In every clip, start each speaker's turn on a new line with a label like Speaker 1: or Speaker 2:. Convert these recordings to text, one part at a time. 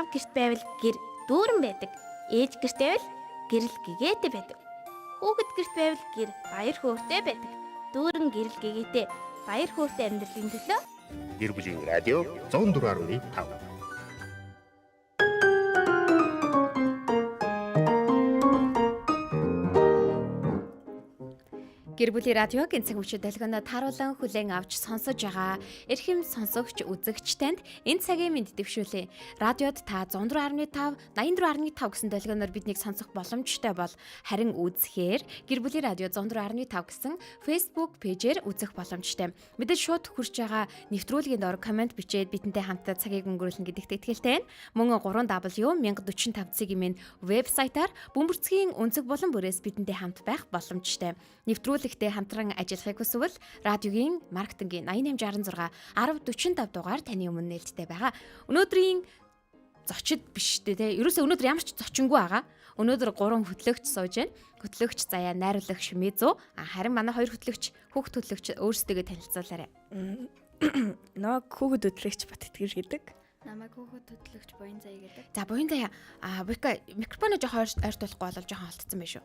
Speaker 1: Аав гэрт байвал гэр дүүрэн байдаг. Ээж гэрт байвал гэрэл гэгээтэй байдаг. Хүүхэд гэрт байвал гэр баяр хөөртэй байдаг. Дүүрэн гэрэл гэгээтэй баяр хөөртэй амьдралын төлөө
Speaker 2: Гэр бүлийн радио 104.5.
Speaker 3: Гэр бүлийн радиог энэ цаг үеийн долгионоо тааруулан хүлээн авч сонсож байгаа эрхэм сонсогч үзэгч танд энэ цагийн мэд дэвшүүлээ. Радиод та 104.5, 84.5 гэсэн долгионоор биднийг сонсох боломжтой бол харин үзэхээр Гэр бүлийн радио 104.5 гэсэн Facebook пэйжээр үзэх боломжтой. Мэдээж шууд хүрч байгаа нэвтрүүлгийн доор комент бичээд бидэнтэй хамтдаа цагийг өнгөрүүлнэ гэдэгт итгэлтэй байна. Мөн 3W1045-ийн вебсайтаар бөмбөрцгийн өнцөг болон бүрээс бидэнтэй хамт байх боломжтой. Нэвтрүүлэгтээ хамтран ажиллахыг хүсвэл радиогийн маркетингийн 8866 1045 дугаар таны өмнө нээлттэй байгаа. Өнөөдрийн зочид биш үү те. Ерөөсөө өнөөдөр ямар ч зочингүй байгаа. Өнөөдөр 3 хөтлөгч сууж байна. Хөтлөгч заяа найруулагч Шимизу. Харин манай 2 хөтлөгч хүүхд хөтлөгч өөрсдөө танилцуулаарай.
Speaker 4: Нөө хүүхд хөтлөгч Бат Итгэр гэдэг.
Speaker 5: Намайг хүүхэд хөтлөгч Буян Заяа гэдэг.
Speaker 3: За Буян Заяа Буйка микрофоно жоохон ойрт болохгүй болол жоохон холтсон байх шүү.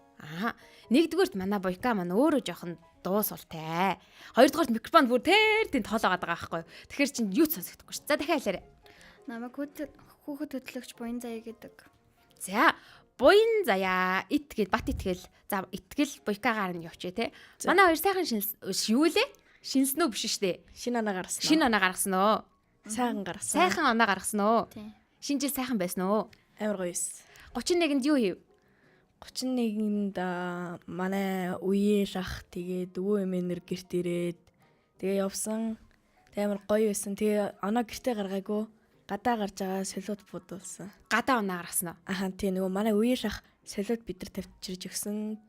Speaker 3: Нэгдүгээрт манай Буйка маань өөрөө жоохон дуу султай. Хоёрдугаарт микрофон бүр тэнд тоолоод байгаа байхгүй. Тэгэхээр чинь юу ч сонсогдохгүй шүү. За дахиад хэлээрэй.
Speaker 5: Намайг хүүхэд хөтлөгч Буян Заяа гэдэг.
Speaker 3: За Буян Заяа итгэл Бат итгэл. За итгэл Буйкагаар нь явчих те. Манай хоёр сайхан юу лээ? Шинэлсэн үү биш шүү дээ.
Speaker 4: Шинэ оноо гаргасан.
Speaker 3: Шинэ оноо гаргасан уу?
Speaker 4: Сайхан гаргасан.
Speaker 3: Сайхан оноо гаргасан уу?
Speaker 5: Тийм.
Speaker 3: Шинэ жил сайхан байсан уу?
Speaker 4: Амар гоё эс.
Speaker 3: 31-нд юу хийв?
Speaker 4: 31-нд манай үеэр ах тэгээд өвөө эмээнэр гэрт ирээд тэгээ явсан. Тэгээ амар гоё байсан. Тэгээ оноо гэртээ гаргаагүй. Гадаа гарч байгаа солиод будуулсан.
Speaker 3: Гадаа оноо гаргасан уу?
Speaker 4: Тийм нөгөө манай үеэр ах солиод бид нар тавьчирж өгсөн.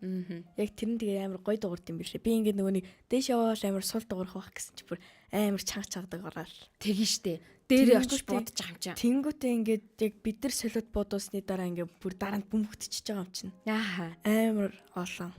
Speaker 4: Яг тэр нь тэгээ амар гоё дуурд юм биш. Би ингээд нөгөө нэг дээш явааш амар сул дуурах байх гэсэн чи бүр амар чангадаг ороод.
Speaker 3: Тэгин штэ. Дээрээ очиж будаж байгаа юм чинь.
Speaker 4: Тэнгүүтээ ингээд яг бид нар солиод будуусны дараа ингээд бүр дараа нь бөмбөгтчихөж байгаа юм чинь. Амар олон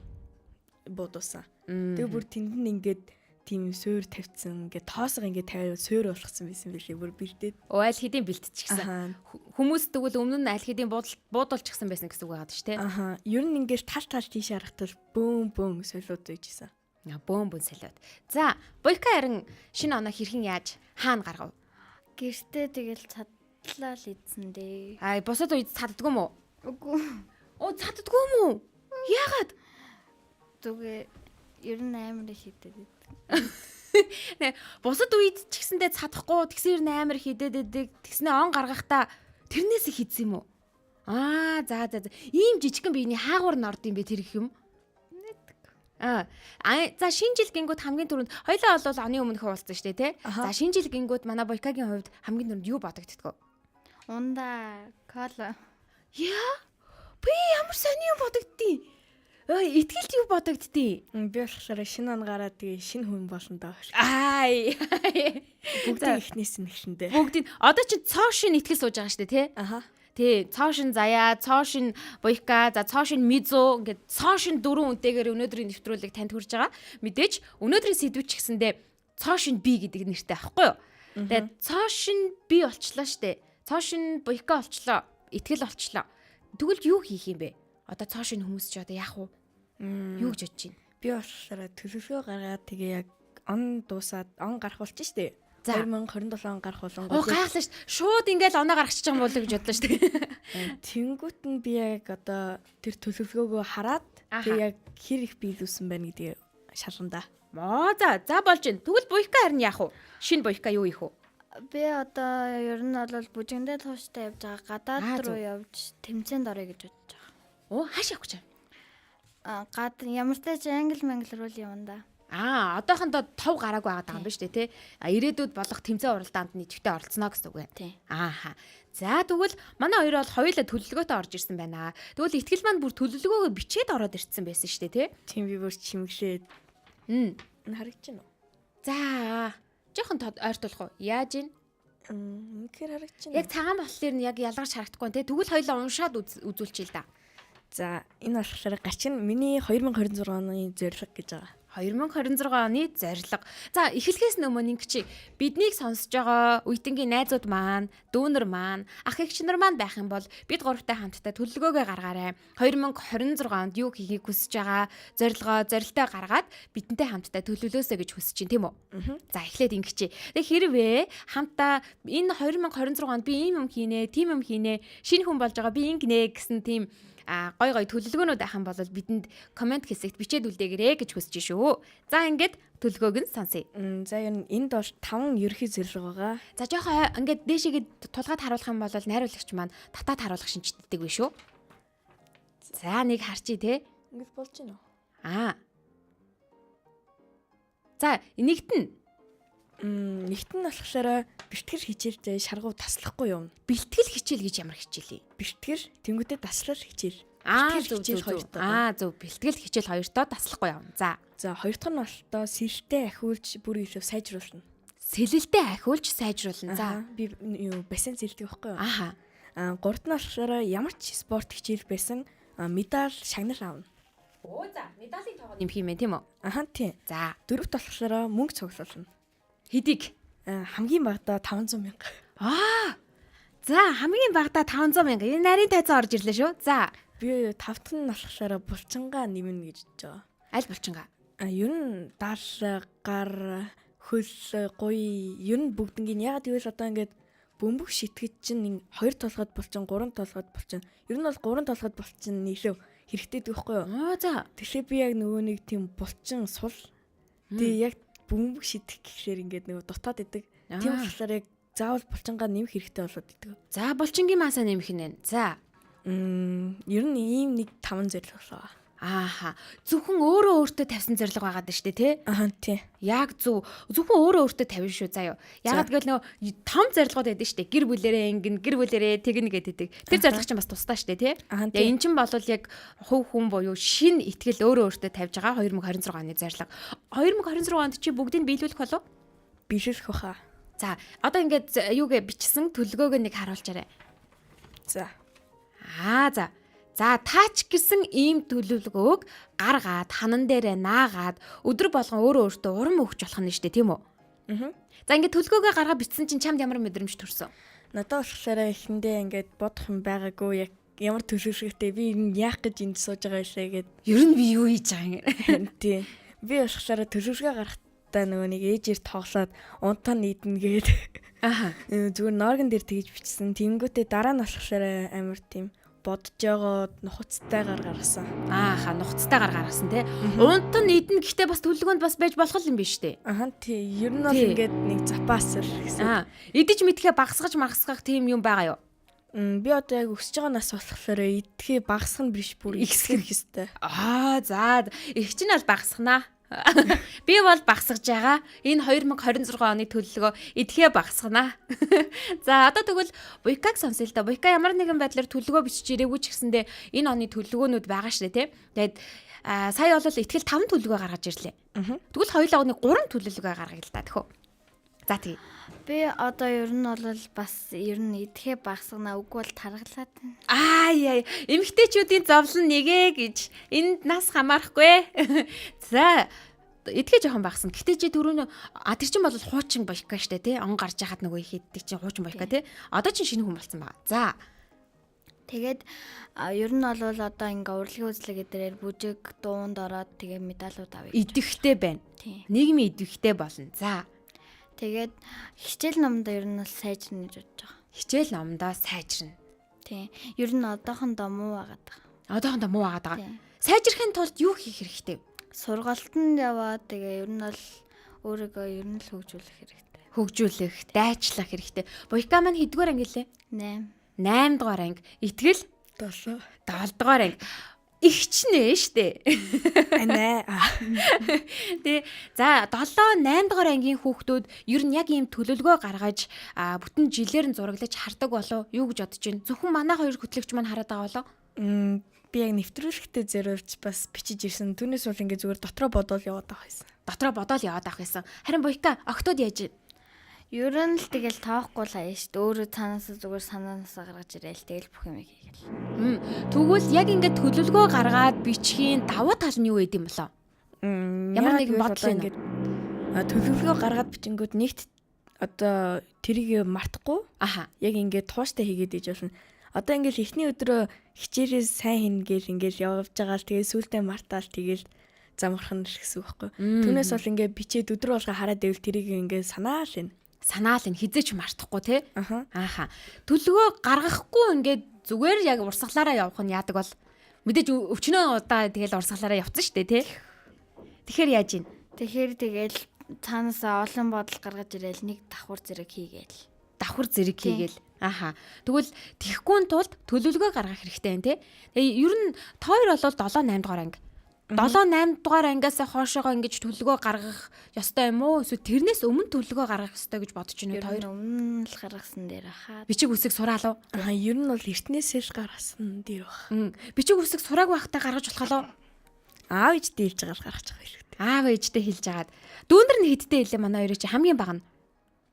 Speaker 4: будуусан. Тэгээ бүр тэнд нь ингээд тийм суур тавьсан. Ингээд тоосго ингээд тавиад суур болгосон байсан билээ бүр бэлдээд.
Speaker 3: Айл хэдийн бэлтчихсэн. Хүмүүс тэгвэл өмнө нь айл хэдийн буудуулчихсан байсан гэсэн үг байгаа шүү дээ.
Speaker 4: Ер нь ингээд тал тийш харахтал бөөм солиод үйжсэн.
Speaker 3: Бөөм солиод. За, Буйка харин шинэ оноо хэрхэн яаж хаана гаргав?
Speaker 5: Гэртээ тэгэл цадлаа л идсэн дээ.
Speaker 3: Босоод үед цаддгүй мүү?
Speaker 5: Үгүй.
Speaker 3: Цаддгүй мүү? Яагаад?
Speaker 5: Түгээ ер нь амар их хийдэг.
Speaker 3: Босод үед ч гэсэндээ цадахгүй тэгсээр амар хидэд идэг. Тэгснээ он гаргахтаа тэрнээс их хийдсэн юм уу? За. Ийм жижигхэн биений хаагуур нь орд юм бэ тэр их юм? За шинэ жил гингүүд хамгийн түрүүнд хоёлаа бол оны өмнөх уулзсан шүү дээ тий. За шинэ жил гингүүд манай Буйкагийн хувьд хамгийн түрүүнд юу бодогддгоо?
Speaker 5: Ундаа, кола.
Speaker 3: Яа? Би ямар сони юм бодогддیں۔ Итгэлд юу бодогддیں۔
Speaker 4: Би болохоор шинэ он гараад тэгээ шинэ хүн болно даа.
Speaker 3: Бүгдийн
Speaker 4: ихнээс нь ихшэндээ.
Speaker 3: Бүгдийн одоо чи цоо шин итгэл сууж байгаа шүү дээ тий. Тий, цоо шин Заяа, цоо шин Буйка, за цоо шин Мизу ингээд цоо шин 4 үнтэйгээр өнөөдрийн нэвтрүүлэг танд хүрж байгаа. Мэдээж өнөөдрийн сэдвч гэсэндээ цоо шин би гэдэг нэртэй авахгүй юу? Тэгээд цоо шин би болчлоо штэ. Цоо шин Буйка болчлоо. Итгэл болчлоо. Тэгвэл юу хийх юм бэ? Одоо цоо шин хүмүүс ч одоо яах вэ? Юу гэж бодож байна?
Speaker 4: Би болохоор төлөвлөгөө гаргаад тэгээ яг он дуусаад он гарах болчих штэ. 2027 он гарах болон
Speaker 3: гайхлаа шүү. Шууд ингээл оноо гаргачих юм болоо гэж бодлоо шүү дээ.
Speaker 4: Тэнгүүт нь би яг одоо тэр төлөвлөгөөгөө хараад тэг яг хэр их биелүүлсэн байна гэдгийг шалгана да.
Speaker 3: За болж байна. Тэгвэл Буйка харин яах вэ? Шинэ Буйка юу ийх вэ?
Speaker 5: Би одоо ер нь бол бүжиндээ тууштай явж байгаа. Гадаад руу явж тэмцээнд орё гэж бодож байгаа.
Speaker 3: Хааш явах гэж
Speaker 5: байна? Ямар ч тач англи руу явна да.
Speaker 3: Одоохондоо тов гараагүй байгаа юм ба шүү дээ тий. Ирээдүйд болох тэмцээн уралдаанд нийтдээ оролцоно гэсэн үг байна. За тэгвэл манай хоёр бол хоёулаа төлөвлөгөөтэй орж ирсэн байна. Тэгвэл итгэл маань бүр төлөвлөгөөгөө бичээд ороод ирсэн байсан шүү дээ тий.
Speaker 4: Тийм би бүр чимэглээд. Харагдаж байна уу?
Speaker 3: За жоохон ойртуулах уу? Яаж ийн?
Speaker 4: Үнэхээр харагдаж байна.
Speaker 3: Яг цагаан болохоор нь яг ялгарч харагдахгүй тий. Тэгвэл хоёулаа уншаад үзүүлчихъя л да.
Speaker 4: За энэ болохоор гачин миний 2026 оны зорилго гэж байгаа.
Speaker 3: 2026 оны зорилго. За эхлэхээс өмнө чи биднийг сонсож байгаа үеийнгийн найзууд маань, дүүнер маань, ах эгч нар маань байх юм бол бид гуравтай хамтдаа төлөвлөгөөгөө гаргаарай. 2026 онд юу хийхийг хүсэж байгаа, зорилтоо гаргаад бидэнтэй хамтдаа төлөвлөөсэй гэж хүсэж чинь тийм үү? За эхлээд ингэчээ. Тэг хэрвээ хамтдаа энэ 2026 онд би ийм юм хийнэ, тийм юм хийнэ, шинэ хүн болж байгаа би ингэнэ гэсэн тийм гой төлөвлөгөөнүүд ахын бол бидэнд комент хэсэгт бичээд үлдээгээрэй гэж хүсэж шүү. За ингээд төлөвлөгөөг нь сонсъё.
Speaker 4: За энд бол 5 ерхий зэрлэг байгаа.
Speaker 3: За жоохон ингээд дээшээгээ тулгаад харуулах юм бол найруулагч маань татаад харуулах шинжтдэг вэ шүү. За нэг харчий те.
Speaker 4: Ингээд болж байна уу?
Speaker 3: За нэгт нь
Speaker 4: болохоор бэлтгэр хичээлдээ шаргуу таслахгүй юм.
Speaker 3: Бэлтгэл хичээл гэж ямар хичээл вэ?
Speaker 4: Бэлтгэр тэнгуүтэ таслал хичээл.
Speaker 3: Зөв бэлтгэл хичээл хоёртоо таслахгүй юм. За
Speaker 4: хоёр дахь нь болтоо сэлтэй ахиулж бүр илүү сайжруулна.
Speaker 3: Сэлэлтэй ахиулж сайжруулна. За
Speaker 4: би бассейн сэлдэг байхгүй юу?
Speaker 3: Гурав
Speaker 4: дахь нь болохоор ямар ч спорт хичээл байсан медаль шагнал аавна.
Speaker 3: За медалийн тоогоо нэмэх юм байна тийм үү?
Speaker 4: Тийм.
Speaker 3: За
Speaker 4: дөрөвт болохоор мөнгө цуглуулна.
Speaker 3: Хэдийг?
Speaker 4: Хамгийн багадаа 500,000.
Speaker 3: За хамгийн багадаа 500,000. Энэ нарийн тайцаа орж ирлээ шүү. За
Speaker 4: би 5 дахь нь болохоор булчингаа нэмнэ гэж бодож байгаа.
Speaker 3: Аль булчингаа?
Speaker 4: Ер нь даал гар хөл гуй ер нь бүгднийг ягаад гэвэл одоо ингээд бөмбөг шитгэж чинь 2 толгойд булчин 3 толгойд булчин. Ер нь бол 3 толгойд булчин нийлээ хэрэгтэй гэхгүй юу?
Speaker 3: За
Speaker 4: тэгэхээр би яг нөгөө нэг тийм булчин сул. Тэгээ яг бөмбөг шидэх гэхээр ингээд нөгөө дутаад идэг. Тийм болохоор яг заавал булчингаа нэмэх хэрэгтэй болоод идэг.
Speaker 3: За булчингийн масаа нэмэх нь байна. За
Speaker 4: ер нь ийм нэг 5 зэрлэг болоо.
Speaker 3: Зөвхөн өөртөө тавьсан зорилго байгаад байна шүү дээ, тий?
Speaker 4: Тийм.
Speaker 3: Яг зөвхөн өөртөө тавина шүү заяа. Ягаад гэвэл нөгөө том зорилгоод байдаг шүү дээ. Гэр бүлэрээ ингэн, гэр бүлэрээ тэгнэ гэдэг. Тэр зорилго чинь бас тусдаа шүү дээ, тий? Тэгээ эн чинь бол яг хувь хүн буюу шин итгэл өөртөө тавьж байгаа 2026 оны зорилго. 2026 онд чи бүгдийг биелүүлэх болов?
Speaker 4: Биелүүлэх баха.
Speaker 3: За, одоо ингээд юугээ бичсэн төлөвлөгөөг нэг харуулчаарай.
Speaker 4: За.
Speaker 3: За таач гэсэн ийм төлөвлөгөөг гаргаад ханан дээрээ наагаад өдөр болгон өөртөө урам өгч болох нь шүү дээ, тийм үү? За ингээд төлөвлөгөөгөө гаргаад бичсэн чинь чамд ямар мэдрэмж төрсөн?
Speaker 4: Надад болохоор эхэндээ ингээд бодох юм байгаагүй, яг ямар төлөвшөлттэй би энэ яах гэж энд сууж байгаа юм гээд.
Speaker 3: Ер нь би юу хийж байгаа юм?
Speaker 4: Тийм. Би болохоор төлөвшөлтөө гаргахтаа нөгөө нэг ээжээр тоглоод унтаа нийднэ гээд. Зүгээр норгон дээр тэгж бичсэн. Тэнгүүтээ дараа нь болохоор амар тийм бодож байгаа нухацтайгаар гаргасан.
Speaker 3: Нухацтайгаар гаргасан тий. Унтан идэн гэхдээ бас төлөвлөгөөнд бас байж болох юм биш үү?
Speaker 4: Тий. Ер нь бол ингээд нэг запасэр гэсэн.
Speaker 3: Идэж мэдхээ багсгах тийм юм байгаа юу?
Speaker 4: Би одоо яг өсөж байгаа нас болохоор идэхээ багсах нь биш бүр ихсгэх хэрэгтэй.
Speaker 3: За их чинь бол багсахнаа. Би бол багсгаж байгаа. Энэ 2026 оны төлөвлөгөө идэхээ багсгана. За одоо тэгвэл Буйкаг сонсъё л да. Буйка ямар нэгэн байдлаар төлөвлөгөө бичиж ирээгүй ч гэсэндээ энэ оны төлөвлөгөөнүүд байгаа шээ тий. Тэгээд сая бол итгэл 5 төлөвлөгөө гаргаж ирлээ. Тэгвэл хоёулаа нэг 3 төлөвлөгөө гаргая л да тэхүү. За тэгье.
Speaker 5: Би одоо ер нь бол бас ер нь идэхээ багсгана үгүй бол таргалаад
Speaker 3: байна. Эмэгтэйчүүдийн зовлон нэгэ гэж энд нас хамаарахгүй. За идэхээ жоохон багсна. Гэтэ чи түрүүн тэр чин бол хуучин Буйка штэ тий. Он гарч яхад нөгөө их иддэг чин хуучин Буйка тий. Одоо чин шинэ хүн болсон байгаа. За
Speaker 5: тэгээд ер нь бол одоо ингээ урлагийн үзлэг эдгээр бүжиг дуунд ороод тэгээ медалууд авъя.
Speaker 3: Идэхтэй байна. Нийгмийн идэхтэй болно. За
Speaker 5: тэгээд хичээл номдоо ер нь бол сайжрна гэж бодож байгаа.
Speaker 3: Хичээл номдоо сайжрна.
Speaker 5: Тийм. Ер нь одоохондоо муу байгаад байгаа. Сайжрахын тулд юу хийх хэрэгтэй вэ? Сургалтанд яваад тэгээ ер нь бол өөрийгөө ер нь л хөгжүүлэх хэрэгтэй.
Speaker 3: Хөгжүүлэх, дайчлах хэрэгтэй. Буйка маань хэдгээр анги лээ? 8 дугаар анги. Итгэл
Speaker 4: 7
Speaker 3: дугаар анги. Игчнээ штэ. Тэ за 7 8 дугаар ангийн хүүхдүүд ер нь яг ийм төлөвлөгөө гаргаж бүтэн жилээр нь зураглаж хардаг болов юу гэж бодож байна? Зөвхөн манай хоёр хөтлөгч маань хараад байгаа болов?
Speaker 4: Би яг нэвтрүүлэгтээ зориулж бас бичиж ирсэн. Түүнээс бол ингээ зүгээр дотроо бодоол яваад авах байсан. Харин Буйка октод яаж?
Speaker 5: Ер нь л тэгэл тоохгүй л аяа штэ. Өөрөө цаанаасаа зүгээр санаанаасаа гаргаж ирээл тэгэл бүх юм хийгээл.
Speaker 3: Тэгвэл яг ингээд төлөвлөгөө гаргаад бичихийн давуу тал нь юу гэдэм болоо? Ямар нэгэн бодол
Speaker 4: байна. Төлөвлөгөө гаргаад бичингүүд нэгт одоо тэрийг мартахгүй.
Speaker 3: Аха.
Speaker 4: Яг ингээд тууштай хийгээд иж болно. Одоо ингээд эхний өдрөө хичээрээ сайн хийнэ гэл ингээд явж байгаа л тэгээ сүултээ мартаал тэгэл замархан гэсэн үг байхгүй. Түүнээс бол ингээд бичээд өдөр болго хараад байвал тэрийг ингээд санаал энэ
Speaker 3: хизээч мартахгүй те. Ааха. Төлөвлөгөө гаргахгүй ингээд зүгээр яг урсгалаараа явах нь яадаг бол мэдээж өвчнөө удаа тэгэл урсгалаараа явцсан шүү дээ те. Тэгэхээр яаж ийн?
Speaker 5: Тэгэл цаанаасаа олон бодол гаргаж ирээл нэг давхар зэрэг хийгээл. Аха.
Speaker 3: Тэгвэл тэхгүүн тулд төлөвлөгөө гаргах хэрэгтэй байна те. Тэгээ ер нь тоор бол 7 8 дугаар анги. 7 8 дугаар ангиас хоошоогоо ингэж төлөвлөгөө гаргах ёстой юм уу? Эсвэл тэрнээс өмнө төлөвлөгөө гаргах ёстой гэж бодож байна уу?
Speaker 5: Тоор өмнө л гаргасан дээр хаа.
Speaker 3: Бичиг үсэг сураалуу.
Speaker 4: Ер нь бол эртнээсээ л гаргасан дээр баг.
Speaker 3: Бичиг үсэг сураагүй байхдаа гаргаж болох уу?
Speaker 4: Аав ээжтэй хэлж байгаа гаргаж байгаа хэрэгтэй.
Speaker 3: Аав ээжтэй хэлж агаад. Дүүндэр нь хэдтэй хэлээ манай хоёрыг чи хамгийн бага нь?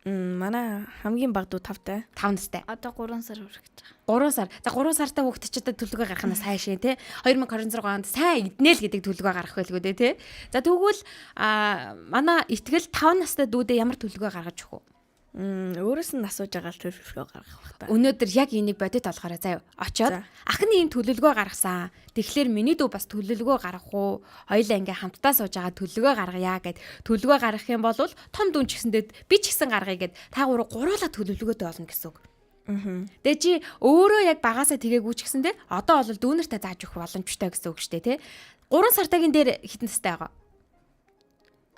Speaker 4: Манай хамгийн бага дүү 5
Speaker 3: настай.
Speaker 5: Одоо 3 сар хүрэх гэж байгаа.
Speaker 3: 3 сар. За 3 сартай хүүхэд ч одоо төлөвлөгөө гаргахнаас хайшээ те. 2026 онд сайн иднэ л гэдэг төлөвлөгөө гаргах байлгүй дээ те. За тэгвэл манай итгэл 5 настай дүүдээ ямар төлөвлөгөө гаргаж өгөх вэ?
Speaker 4: Өөрөөс нь асууж байгаа л төлөвлөгөө гаргах байх та.
Speaker 3: Өнөөдөр яг энийг бодит олохороо заяа. Очоод ахны ийм төлөвлөгөө гаргасан. Тэгэхээр миний дүү бас төлөвлөгөө гаргах уу? Хоёулаа ингээ хамтдаа сууж байгаа төлөвлөгөө гаргая гэд төлөвлөгөө гаргах юм бол том дүн ч гэсэндээ би ч гэсэн гаргая гэд та гуруула төлөвлөгөөтэй болно гэсэн үг. Тэгээ чи өөрөө яг багасаа тэгээгүй ч гэсэндээ одоо бол дүүнэртээ зааж өгөх боломжтой гэсэн үг шүү дээ тий. 3 сартагийн дээр хэдэн настай байгаа?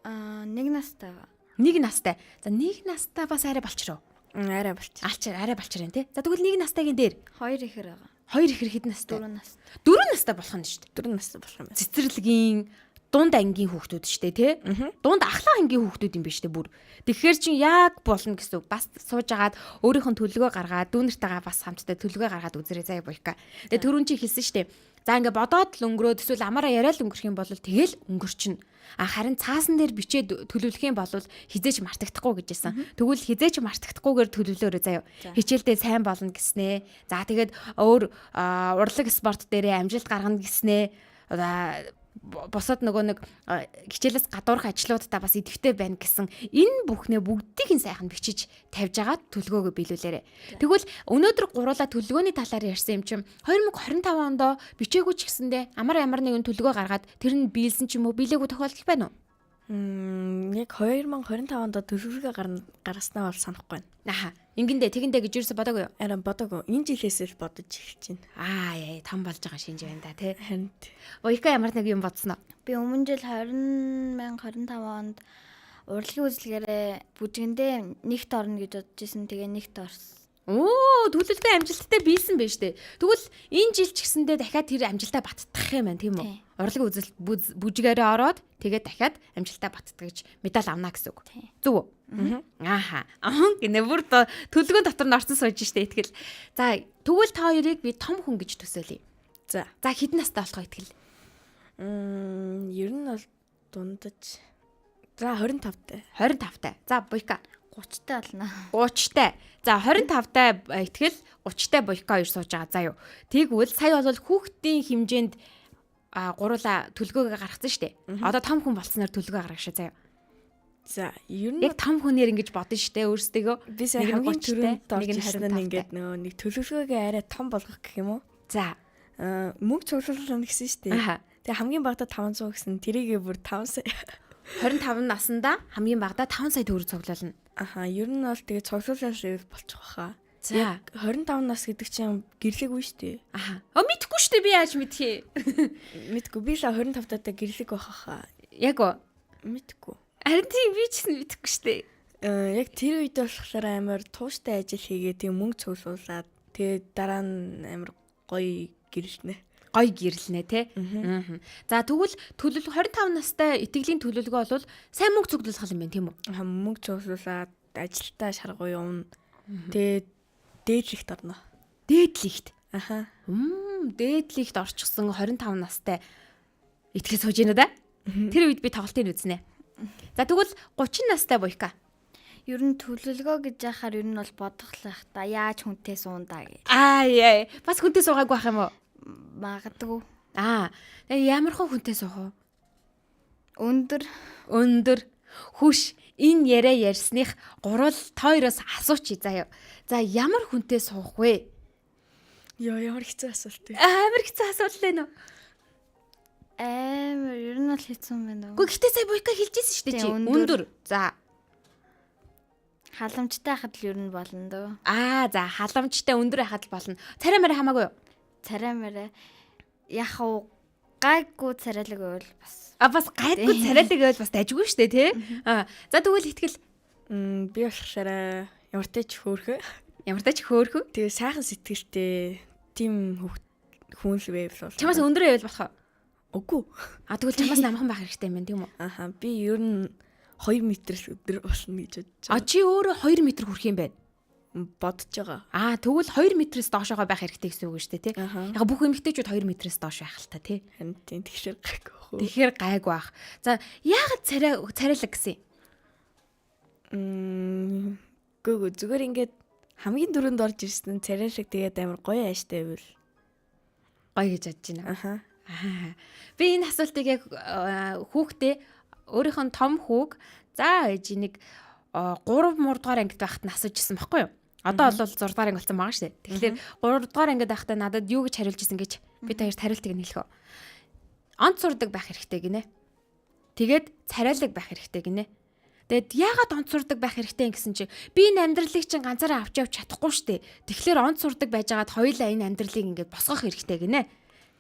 Speaker 5: 1 настай байгаа.
Speaker 3: 1 настай. За 1 настай бас арай болчихроо.
Speaker 4: Арай болчих.
Speaker 3: Арай болчихроо тий. За тэгвэл 1 настайгийн дээр
Speaker 5: 2 ихэр байгаа.
Speaker 3: 2 ихэр хэдэн настай?
Speaker 5: 4 настай.
Speaker 3: 4 настай болох нь шүү дээ.
Speaker 4: 4 настай болох юм байна.
Speaker 3: Цэцэрлэгийн дунд ангийн хүүхдүүд шүү дээ тий. Дунд ахлах ангийн хүүхдүүд юм биш үү бүр. Тэгэхээр чи яг болно гэсэн үг. Бас сууж агаад өөрийнх нь төлөвлөгөө гаргаад дүүнэртэйгээ бас хамтдаа төлөвлөгөө гаргаад үзэрэй заяа буйка. Тэгээ түрүүн чи хэлсэн шүү дээ. За ингээ бодоод л өнгөрөөд эсвэл амаараа яриад л өнгөрөх юм бол тэгэл өнгөрчин. Харин цаасан дээр бичээд төлөвлөх юм бол хизээч мартагдахгүй гэжсэн. Тэгвэл хизээч мартагдахгүйгээр төлөвлөөрөө заяа. Хичээлдээ сайн болно гэснээ. За тэгээд өөр урлаг спорт дээрээ амжилт гаргана гэснээ. Босоод нөгөө нэг хичээлээс гадуурх ажлуудаа бас идэвхтэй байна гэсэн энэ бүхнээ бүгдийг нь сайхан бичиж тавьж агаад төлөвлөгөөгөө биелүүлээрэ. Тэгвэл өнөөдөр гуруула төлөвлөгөөний талаар ярьсан юм чинь 2025 онд бичээгүй ч гэсэндээ ямар нэгэн төлөвлөгөө гаргаад тэр нь биелсэн ч юм уу биелээгүй тохиолдол байна уу?
Speaker 4: Яг 2025 онд төлөвлөгөө гаргаснаа бол санахгүй байна.
Speaker 3: Аха. Ингэндээ тэгэндээ гэж юусе бодоогүй юу?
Speaker 4: Арай бодоогүй. Энэ жилээс л бодож эхэлж
Speaker 3: Яа,
Speaker 4: байна.
Speaker 3: том болж байгаа шинж байна да тий.
Speaker 4: Харин
Speaker 3: Уйка ямар нэг юм бодсноо?
Speaker 5: Би өмнө жил 2025 онд урлагийн үзлэгээрээ бүжгэндээ нэгт орно гэж бодож исэн. Тэгээ нэгт орсон.
Speaker 3: Төлөвлөгөө амжилттай биелсэн байж тээ. Тэгвэл энэ жил ч гэсэндээ дахиад тэр амжилтаа баттгах юм байна тийм үү? Урлагийн үзэл бүжгээрээ ороод тэгээд дахиад амжилтаа баттгаж медаль авна гэсэн үг. Зүг үү? Ааха. Гинэ бүр төлөвлөгөө дотор нь орсон сууж штэ итгэл. За тэгвэл та хоёрыг би том хүн гэж төсөөлье.
Speaker 4: За
Speaker 3: хэдэн настай болох итгэл?
Speaker 4: Ер нь бол дундаж. За 25-тай.
Speaker 3: 25-тай. За буйка
Speaker 5: 30-тай болно.
Speaker 3: 30-тай. За 25-тай итгэл 30-тай буйка хоёр сууж байгаа заа юу. Тэгвэл сая бол хүүхдийн хэмжээнд гуруула төлөвлөгөө гаргацсан шүү дээ. Одоо том хүн болсноор төлөвлөгөө гаргашаа заа юу.
Speaker 4: За ер нь
Speaker 3: яг том хүнээр ингэж бодно шүү дээ өөрсдөө.
Speaker 4: Би сая хамгийн түрүүнд орж ирсэн нь ингээд нэг төлөвлөгөөгөө арай том болгох гэх юм уу?
Speaker 3: За
Speaker 4: мөнгө цуглуулна гэсэн шүү дээ. Тэгээ хамгийн багадаа 500 гэсэн тэрийгээ бүр 5 сая
Speaker 3: 25 наснда хамгийн багадаа 5 сая төгрөг цуглуулна.
Speaker 4: Ер нь бол тэгээ цуглуулаад болчих واخа.
Speaker 3: За
Speaker 4: 25 нас гэдэг чинь гэрлэггүй шүү дээ.
Speaker 3: Мэдхгүй шүү дээ би яаж мэдхий.
Speaker 4: Мэдгүй би л 25 татаа гэрлэг байхаа.
Speaker 3: Яг уу
Speaker 4: мэдгүй.
Speaker 3: Харин тийм би ч мэдхгүй шүү дээ.
Speaker 4: Яг тэр үед болохоор амар тууштай ажил хийгээ тийм мөнгө цуглуулад тэгээ дараа нь амар гоё гэрлэнэ.
Speaker 3: Гоё гэрлэнэ те. За тэгвэл 25 настай итгэлийн төлөвлөгөө бол сайн мөнгө цуглуулах юм байна тийм үү?
Speaker 4: Мөнгө цуглуулад ажилдаа шаргуу явна. Тэгээ дээдлэгт орно.
Speaker 3: Дээдлэгт.
Speaker 5: Дээдлэгт
Speaker 3: орчихсон 25 настай итгэл сууж байна да. Тэр үед би тоглолтын үзнэ. За тэгвэл 30 настай буйка.
Speaker 5: Ер нь төлөвлөгөө гэж яхаар ер нь бол бодглох та яаж хүнтэй суунда гэж.
Speaker 3: Бас хүнтэй суугаагүй ах юм уу?
Speaker 5: Магадгүй.
Speaker 3: Ямар хон хүнтэй суух вэ? Өндөр. Хүш. Энэ яриа ярьсных гурвал тойроос асуучих заяа. За ямар хүнтэй суух вэ?
Speaker 4: Йоо ямар хэцүү асуулт вэ?
Speaker 3: Амар хэцүү асуулт байна уу?
Speaker 5: Ер нь бол хэцүү байна уу?
Speaker 3: Гэхдээ сая буйка хэлжсэн шүү дээ чи. Өндөр. За.
Speaker 5: Халамжтай хахад л ер нь болно дөө.
Speaker 3: За халамжтай өндөр хахад болно. Царай мэрэ хамаагүй юу?
Speaker 5: Царай мэрэ яг уу гайгүй царайлаг байвал бас.
Speaker 3: Бас гайгүй царайлаг байвал бас дайггүй шүү дээ тий. За тэгвэл итгэл
Speaker 4: Би болохоор ямар ч хөөрхөө.
Speaker 3: Ямар ч хөөрхөө.
Speaker 4: Тэгээ сайхан сэтгэлтэй тийм хүн л байвал бол.
Speaker 3: Чамаас өндөр байвал болох уу?
Speaker 4: Үгүй.
Speaker 3: Тэгвэл чамаас намхан байх хэрэгтэй юм байна тийм үү?
Speaker 4: Би ер нь 2 метрээс өдөр болно гэж бодож байгаа.
Speaker 3: Чи өөрөө 2 метр хүрэх юм байна.
Speaker 4: Бодож байгаа.
Speaker 3: Тэгвэл 2 метрээс доошогоо байх хэрэгтэй гэсэн үг шүү дээ тий. Яг бүх эмэгтэйчүүд 2 метрээс доош байх л та тий.
Speaker 4: Харин тийм тэгшэр гайгүй.
Speaker 3: Тэгэхээр гайгүй байх. За яагаад царайлаг гэсэн юм?
Speaker 4: Гүг зүгээр ингээд хамгийн дөрөнд орж ирсэн царайлаг тэгээд амар гоё ааштай байвал
Speaker 3: гоё гэж бодож байна. Би энэ асуултыг яг хүүхдээ өөрийнх нь том хүүг за ээж нэг 3 дугаар ангид байхад нь асууж ирсэн байхгүй юу? Одоо бол 6 дугаар анги болсон байгаа шүү дээ. Тэгэхээр 3 дугаар ангид байхдаа надад юу гэж хариулж ирсэн гэж би таярт хариултыг нь хэлэх үү. Онц сурдаг байх хэрэгтэй гинэ. Тэгээд царайлаг байх хэрэгтэй гинэ. Тэгэд яагаад онц сурдаг байх хэрэгтэй гэсэн чи би энэ амьдралыг чинь ганцаараа авч явж чадахгүй шүү дээ. Тэгэхээр онц сурдаг байжгаад хоёулаа энэ амьдралыг ингээд босгох хэрэгтэй гинэ.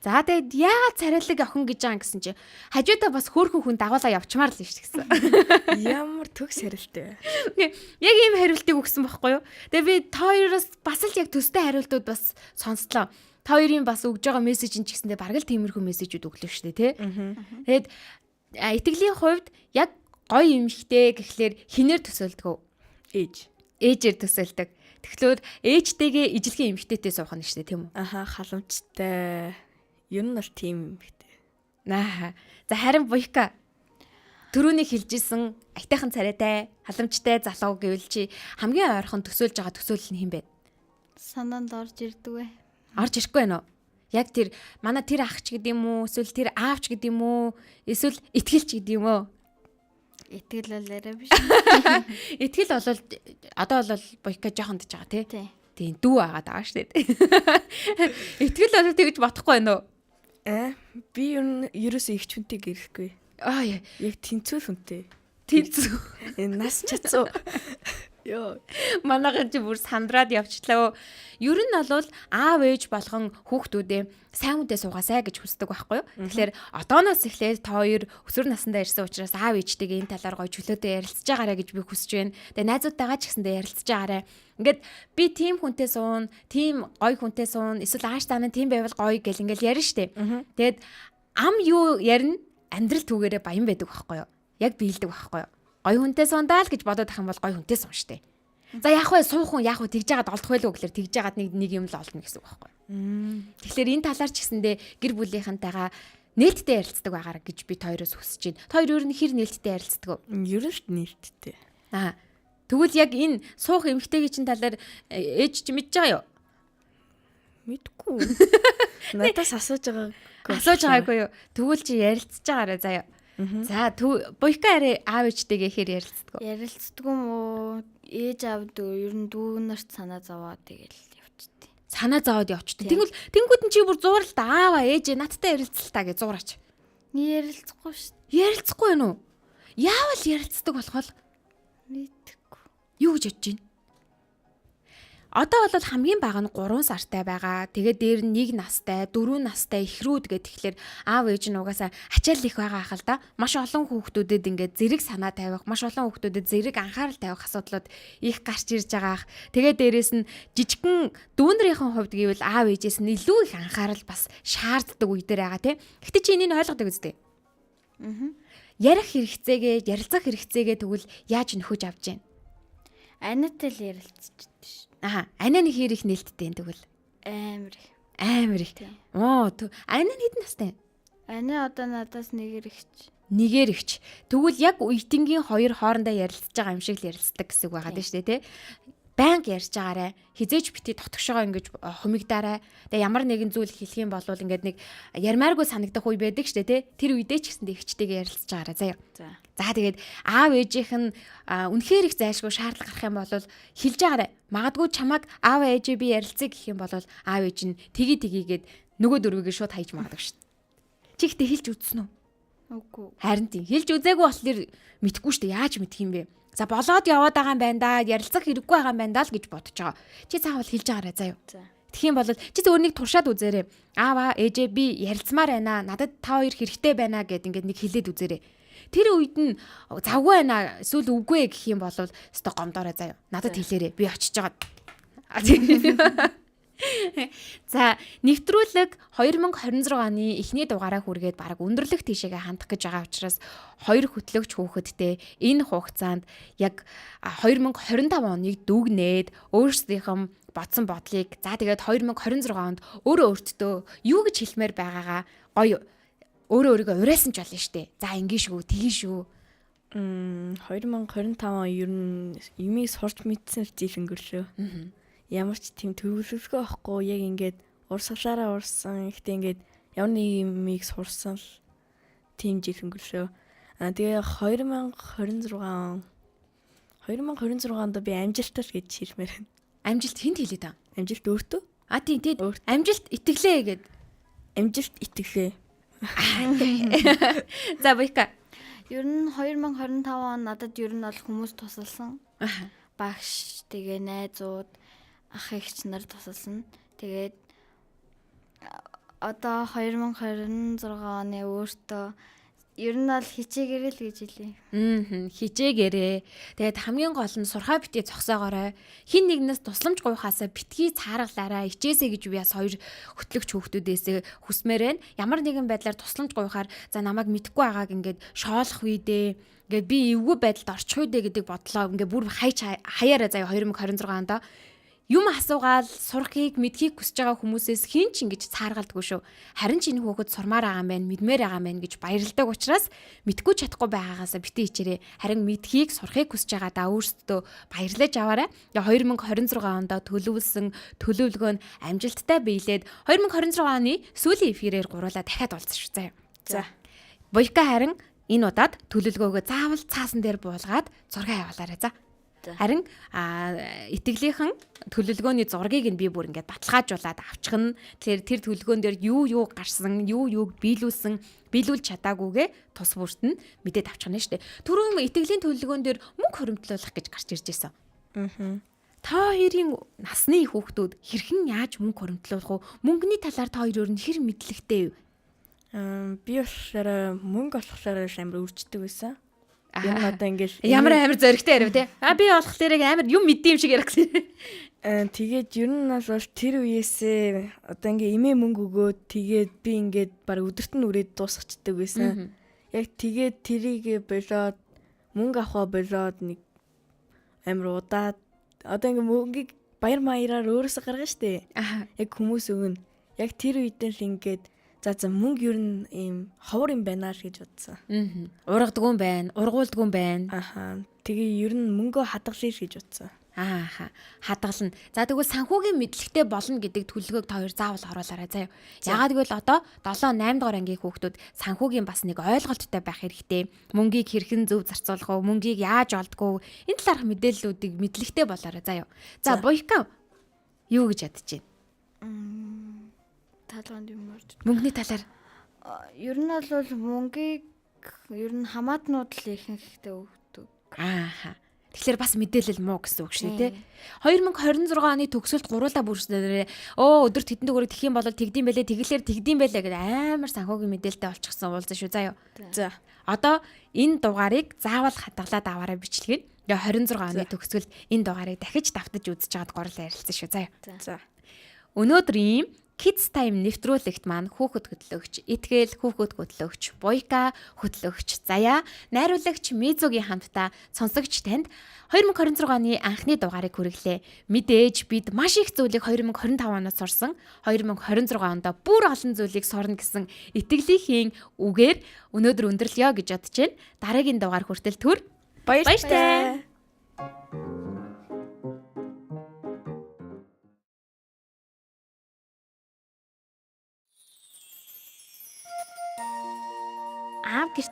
Speaker 3: За тэгэд яагаад царайлаг охин гэж байгаа гэсэн чи хажуудаа бас хөөрхөн хүн дагуулаа явчмаар л шүү гэсэн.
Speaker 4: Ямар төгс хариултаа.
Speaker 3: Яг ийм хариултыг өгсөн байхгүй юу? Тэгээ би та хоёроос бас л яг төстэй хариултууд бас сонслоо. Та хоёрын бас өгж байгаа мессеж нь ч гэсэндээ бараг л тиймэрхүү мессежүүд өглөө шүү дээ, тий? Тэгэд итгэлийн хувьд яг гоё эмхтэй гэхлээр хинээр төсөөлдөг үү? Ээжээр төсөөлдөг. Тэгэхээр ээжтэйгээ ижлэгийн эмхтэйтэй суух нь шүү дээ, тийм үү?
Speaker 4: Халамжтай. Ер нь бол тийм эмхтэй.
Speaker 3: За харин буйка түрүүний хэлжсэн айтайхан царайтай, халамжтай залуу гэвэл чи хамгийн ойрхон төсөөлж байгаа төсөөлөл нь хэм бэ?
Speaker 5: Санаанд орж ирдэг вэ?
Speaker 3: Орж ирэхгүй байна уу? Яг тэр манай тэр ах ч гэдэм үү, эсвэл тэр аав ч гэдэм үү, эсвэл итгэл ч гэдэм үү?
Speaker 5: Итгэл бол арай биш.
Speaker 3: Итгэл бол одоо бол буйка жоохон дэж байгаа тий. Тийм дүү агаад байгаа шүү дээ. Итгэл бол тэгж бодохгүй байна уу?
Speaker 4: Би ер нь ерөөсөө их хүнтэй гэрхгүй. Яг тэнцүү хүнтэй.
Speaker 3: Тэнцүү.
Speaker 4: Энэ нас чацуу. Йоо.
Speaker 3: Манайхан чи бүр сандраад явчлаа. Ер нь бол аав ээж болгон хүүхдүүдээ сайн хүнтэй суугаасай гэж хүсдэг байхгүй юу? Тэгэхээр одооноос эхлээд та хоёр өсвөр насндаа ирсэн учраас аав ээжтэйгээ энэ талаар гоё чөлөөтэй ярилцж байгаарэ гэж би хүсэж байна. Тэгээ найзуудтайгаа ч гэсэндээ ярилцж байгаарэ. Ингээд би тийм хүнтэй суун, тийм гоё хүнтэй суун, эсвэл ааш таа нь тийм байвал гоё гэл ингээл ярина штэ. Тэгээд ам юу ярина? Амьдрал түгээрээ баян байдаг байхгүй юу? Яг биелдэг байхгүй юу? Гоё хүнтэй суундаал гэж бодоод ах юм бол гоё хүнтэй суун штэ. За яах вэ? Суух хүн яах вэ? Тэгж жагаад олдох байлгүй гэхэлэр тэгж жагаад нэг юм л олно гэсэн үг байхгүй юу? Тэгэхээр энэ талаар ч гэсэндээ гэр бүлийнхэнтэйгээ нээлттэй ярилцдаг байгаараа гэж би тойроос хүсэж байна. Та хоёр өөр нь хэр нээлттэй ярилцдаг вэ?
Speaker 4: Ер нь нээлттэй.
Speaker 3: Тэгвэл яг энэ суух эмэгтэйгийн чинь талаар ээж чи мэдж байгаа юу?
Speaker 4: Мэдгүй. Надаас асууж
Speaker 3: байгаагүй юу? Тэгвэл чи ярилцж байгаараа заяа. За буйка арай аав ээжтэйгээ хэр ярилцдаг вэ?
Speaker 5: Ярилцдаг юм уу? Ээж аавд ер нь дүү нарт санаа зовоод тэгэл явчихдээ.
Speaker 3: Санаа зовоод явчихдээ. Тэнгүүд нь чи бүр зуурал та аава ээж надтай ярилцлаа гэж зуураач.
Speaker 5: Ярилцахгүй шүү дээ.
Speaker 3: Ярилцахгүй байна уу? Яавал ярилцдаг болох вэ?
Speaker 5: Мэдгүй.
Speaker 3: Юу гэж бодож байна? Одоо бол хамгийн бага нь 3 сартай байгаа. Тэгээд дээр нь 1 настай, 4 настай ихрүүд гэдэг тэгэхээр аав ээж нь угаасаа ачаал их байгаа ахал да. Маш олон хүүхдүүдэд ингээд зэрэг санаа тавих, маш олон хүүхдүүдэд зэрэг анхаарал тавих асуудлууд их гарч ирж байгаа ах. Тэгээд дээрэс нь жижигхэн дүүнэрийн хувьд гэвэл аав ээжээс нь илүү их анхаарал бас шаарддаг үе дээр байгаа тийм. Гэтэ чи энийг ойлгодог үстэй. Ярих хэрэгцээгээ, ярилцах хэрэгцээгээ тэгвэл яаж нөхөж авч байна?
Speaker 5: Анитай л ярилцчихдаг ш.
Speaker 3: Ани нэг хэр их нээлттэй энэ тэгвэл амар их. Ани хэдэн настай?
Speaker 5: Ани одоо надаас нэгээр ихч.
Speaker 3: Тэгвэл яг үеийнгийн хоёр хоорондоо ярилцж байгаа юм шиг л ярилцдаг гэсэн үг байгаа дээ шүү дээ тий. байнга ярьж байгаарэ. Хизээж бити дотгошоо ингэж хумигдаарай. Тэгээ ямар нэгэн зүйл хэлэх юм бол ингээд нэг ярмааргүй санагдах үе байдаг штэ тий. Тэр үедээ ч гэсэн ихчтэйгээ ярилцж байгаарай заяа. За тэгээд аав ээжийнх нь үнэхээр их зайлшгүй шаардлага гарах юм бол хэлж байгаарай. Магадгүй чамайг аав ээжээ би ярилцъя гэх юм бол аав ээж нь тгийгээд нөгөө дөрвийг шууд хайж магадгүй штэ. Чи ихтэй хэлж үзсэн үү?
Speaker 5: Үгүй.
Speaker 3: Харин тийм хэлж үзээгүй болохоор мэдхгүй штэ яаж мэдх юм бэ? За болоод яваад байгаа юм байна да. Ярилцах хэрэггүй байгаа юм байна да л гэж бодож байгаа. Чи цаавал хэлж байгаарай заяа. Тэгэх юм бол чи зөвөрнийг туршаад үзээрэй. Аава ээжээ би ярилцмаар байна. Надад та хоёр хэрэгтэй байна гэд ингээд нэг хэлээд үзээрэй. Тэр үед нь завгүй байна. Эсвэл үгүй гэх юм бол өстой гомдоорой заяа. Надад хэлээрэй. Би очиж байгаа. За нэвтрүүлэг 2026 оны эхний дугаараа хүргээд баг өндөрлөх тийшээгээ хандах гэж байгаа учраас хоёр хөтлөгч хүүхэдтэй энэ хугацаанд яг 2025 оныг дүгнээд өөрсдийнх нь бодсон бодлыг за тэгээд 2026 онд өөрөө өөртөө юу гэж хэлмээр байгаагаа гоё өөрийгөө уриалсан ч болно штэ. За ингэ шүү, тэгин шүү.
Speaker 4: 2025 он ер нь юмыг сурч мэдсэн зүйл өнгөрлөө. Ямар ч тийм төвлөрөлгүй байхгүй яг ингээд урсгалаараа урсан ихтэй ингээд ямар нэг юмыг сурсан л тийм жил өнгөрлөө. Тэгээ 2026 онд би амжилттай гэж хэлмээр байна.
Speaker 3: Амжилт хинт хэлээ та?
Speaker 4: Амжилт өөртөө?
Speaker 3: Тийм амжилт итгэлээ гэд.
Speaker 4: Амжилт итгэлээ.
Speaker 3: За Буйка.
Speaker 5: Ер нь 2025 он надад ер нь бол хүмүүс тусалсан. Багш тэгээ найзууд ах эгч нар тусалсан. Тэгээд одоо 2026 оны өөртөө ер нь бол хичээгээрэй л гэж хэлье.
Speaker 3: Хичээгээрээ. Тэгээд хамгийн гол нь сурхаа битгий зогсоогоорой. Хин нэгнээс тусламж гуйхаасаа битгий цааргалаарай. Хичээсэй гэж би бас хоёр хөтлөгч хүүхдүүдээс хүсмээр байна. Ямар нэгэн байдлаар тусламж гуйхаар за намайг мэдхгүй байгааг ингээд шоолох үедээ ингээд би эвгүй байдалд орчих үедээ гэдэг бодлоо ингээд бүр хаяараа заяа 2026 онд юм асуугаал сурахыг мэдхийг хүсэж байгаа хүмүүсээс хэн ч ингэж цааргалдаггүй шүү. Харин ч энэ хүүхэд сурмаар байгаа юм байна, мэдмээр байгаа юм байна гэж баярладаг учраас мэдгүй чадахгүй байгаагаасаа битээ хичээрээ. Харин мэдхийг сурахыг хүсэж байгаа да өөрсдөө баярлаж аваарай. 2026 онд төлөвлөсөн төлөвлөгөө нь амжилттай биелээд 2026 оны сүүлийн эфирээр гуруулаа дахиад уулзсан шүү заяа. За. Буйка харин энэ удаад төлөвлөгөөгөө заавал цаасан дээр буулгаад зураг аваалаарай за. Харин итгэлийнхэн төлөвлөгөөний зургийг нь би бүр ингээд баталгаажуулаад авчихна. Тэгэхээр тэр төлөвлөгөөн дээр юу гарсан, юуг биелүүлж чадаагүйгээ тус бүрт нь мэдээд авчихна шүү дээ. Түрүүн итгэлийн төлөвлөгөөн дээр мөнгө хоримтлуулах гэж гарч ирж байсан. Та хоёрын насны хүүхдүүд хэрхэн яаж мөнгө хоримтлуулах вэ? Мөнгөний талаар та хоёр өөр нь хэр мэдлэгтэй юу?
Speaker 4: Би болохоор мөнгө болохоор амар үрждэг байсан. Юм одоо ингээл
Speaker 3: ямар амар зөрөгтэй ярив те. Би болохоор амар юм мэддэм шиг ярих гэсэн.
Speaker 4: Тэгээд ер нь бол тэр үеэсээ одоо ингээ эмээ мөнгө өгөөд тэгээд би ингээд баг өдөрт нь үрээд дуусчихдаг байсан. Яг тэгээд тэрийг болоод мөнгө авахаа болоод нэг амар удаад одоо ингээ мөнгийг баяр маяраар өөрөөсөө гаргана штэ. Яг хүмүүс өгнө. Яг тэр үедээ л ингээд за мөнгө ер нь ийм ховор юм байна л гэж бодсон.
Speaker 3: Ургадгүй юм байна, ургуулдгүй юм байна.
Speaker 4: Тэгээ ер нь мөнгөө хадгалъя л гэж бодсон.
Speaker 3: Хадгална. За тэгвэл санхүүгийн мэдлэгтэй болно гэдэг төлөвлөгөөг та хоёр заавал оруулаарай заяа. Ягаад гэвэл одоо 7, 8 дугаар ангийн хүүхдүүд санхүүгийн бас нэг ойлголттой байх хэрэгтэй. Мөнгийг хэрхэн зөв зарцуулах вэ? Мөнгийг яаж олдгоо? Энэ талаарх мэдээллүүдийг мэдлэгтэй болоорой заяа. За Буйка юу гэж ядж байна?
Speaker 5: Талганд юм орж.
Speaker 3: Мөнгөний талаар
Speaker 5: ер нь бол мөнгийг ер нь хамаатнууд л ихэнхдээ өгдөг.
Speaker 3: Тэгэхээр бас мэдээлэл муу гэсэн үг шээ тий. 2026 оны төгсөлд гуруула бүрснээрээ өдөрт хэдэн дөрөв тэх юм бол тэгдэм байлээ тэгдэм байлээ гэдэг амар санхүүгийн мэдээлэлтэй болчихсон уулзсан шүү заяа. За одоо энэ дугаарыг заавал хадгалаад аваарай бичлэг нь. 26 оны төгсгөлд энэ дугаарыг дахиж давтаж үзэж байгаад гурлаа ярилцсан шүү заяа. За өнөөдрийн Kids Time нэвтрүүлэгт маань хүүхэд хөтлөгч, Итгэл хүүхэд хөтлөгч, Буйка хөтлөгч, Заяа, найруулагч Мизугийн хамтдаа сонсогч танд 2026 оны анхны дугаарыг хүргэлээ. Мэдээж бид маш их зүйлийг 2025 оноос сурсан. 2026 онд бүр олон зүйлийг сурна гэсэн итгэлийнхээ үгээр өнөөдөр өндөрлөё гэж бодож байна. Дараагийн дугаар хүртэл түр баяртай.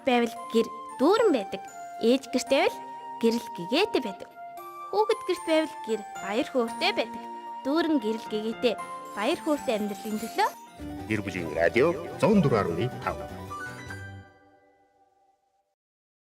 Speaker 1: гэрт байвал гэр дүүрэн байдаг. Ээж гэрт байвал гэрэл гэгээтэй байдаг. Хүүхэд гэрт байвал гэр баяр хөөртэй байдаг. Дүүрэн гэрэл гэгээтэй баяр хөөртэй амьдралын төлөө
Speaker 2: Гэр бүлийн радио 104.5